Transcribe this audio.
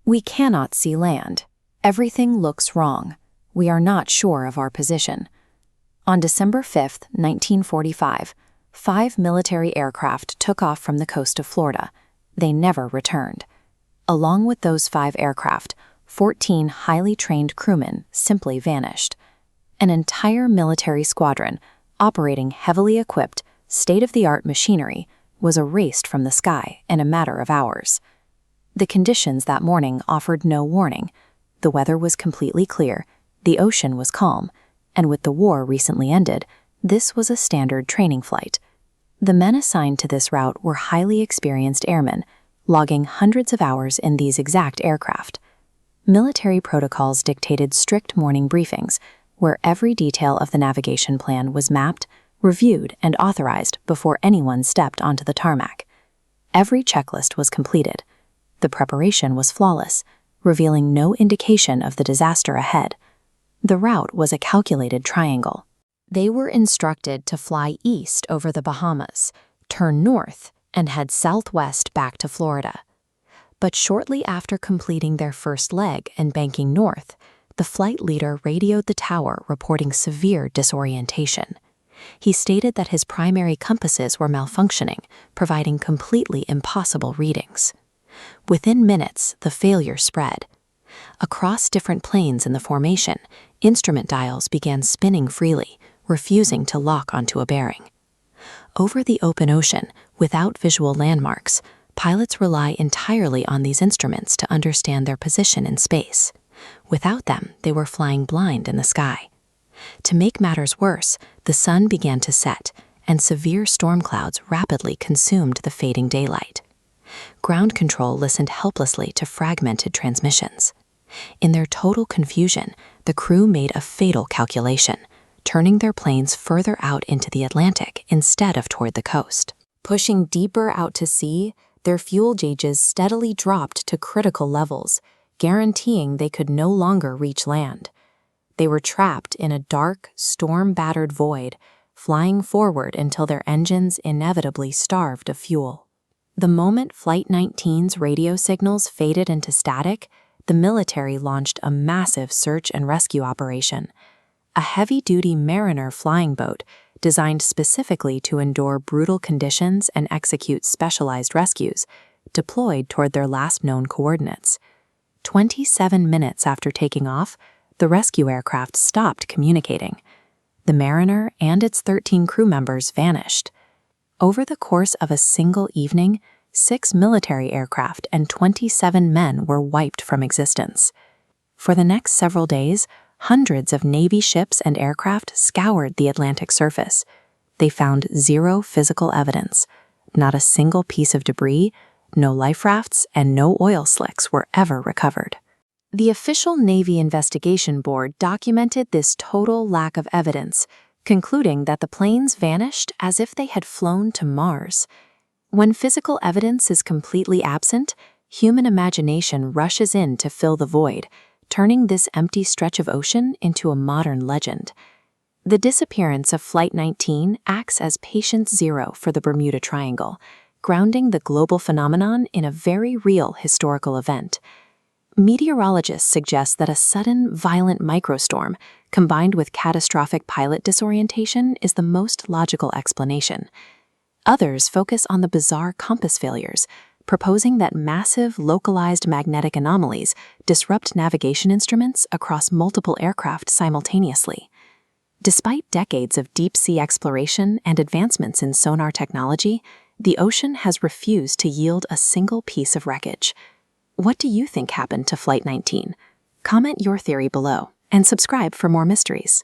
We cannot see land. Everything looks wrong. We are not sure of our position. On December 5, 1945, 5 military aircraft took off from the coast of Florida. They never returned. Along with those 5 aircraft, 14 highly trained crewmen simply vanished. An entire military squadron, operating heavily equipped, state-of-the-art machinery, was erased from the sky in a matter of hours. The conditions that morning offered no warning. The weather was completely clear, the ocean was calm, and with the war recently ended, this was a standard training flight. The men assigned to this route were highly experienced airmen, logging hundreds of hours in these exact aircraft. Military protocols dictated strict morning briefings, where every detail of the navigation plan was mapped, reviewed, and authorized before anyone stepped onto the tarmac. Every checklist was completed. The preparation was flawless, revealing no indication of the disaster ahead. The route was a calculated triangle. They were instructed to fly east over the Bahamas, turn north, and head southwest back to Florida. But shortly after completing their first leg and banking north, the flight leader radioed the tower reporting severe disorientation. He stated that his primary compasses were malfunctioning, providing completely impossible readings. Within minutes, the failure spread. Across different planes in the formation, instrument dials began spinning freely, refusing to lock onto a bearing. Over the open ocean, without visual landmarks, pilots rely entirely on these instruments to understand their position in space. Without them, they were flying blind in the sky. To make matters worse, the sun began to set, and severe storm clouds rapidly consumed the fading daylight. Ground control listened helplessly to fragmented transmissions. In their total confusion, the crew made a fatal calculation, turning their planes further out into the Atlantic instead of toward the coast. Pushing deeper out to sea, their fuel gauges steadily dropped to critical levels, guaranteeing they could no longer reach land. They were trapped in a dark, storm-battered void, flying forward until their engines inevitably starved of fuel. The moment Flight 19's radio signals faded into static, the military launched a massive search and rescue operation. A heavy-duty Mariner flying boat, designed specifically to endure brutal conditions and execute specialized rescues, deployed toward their last known coordinates. 27 minutes after taking off, the rescue aircraft stopped communicating. The Mariner and its 13 crew members vanished. Over the course of a single evening, 6 military aircraft and 27 men were wiped from existence. For the next several days, hundreds of Navy ships and aircraft scoured the Atlantic surface. They found zero physical evidence. Not a single piece of debris, no life rafts, and no oil slicks were ever recovered. The official Navy Investigation Board documented this total lack of evidence, concluding that the planes vanished as if they had flown to Mars. When physical evidence is completely absent, human imagination rushes in to fill the void, turning this empty stretch of ocean into a modern legend. The disappearance of Flight 19 acts as patient zero for the Bermuda Triangle, grounding the global phenomenon in a very real historical event. Meteorologists suggest that a sudden, violent microstorm, combined with catastrophic pilot disorientation, is the most logical explanation. Others focus on the bizarre compass failures, proposing that massive, localized magnetic anomalies disrupt navigation instruments across multiple aircraft simultaneously. Despite decades of deep-sea exploration and advancements in sonar technology, the ocean has refused to yield a single piece of wreckage. What do you think happened to Flight 19? Comment your theory below and subscribe for more mysteries.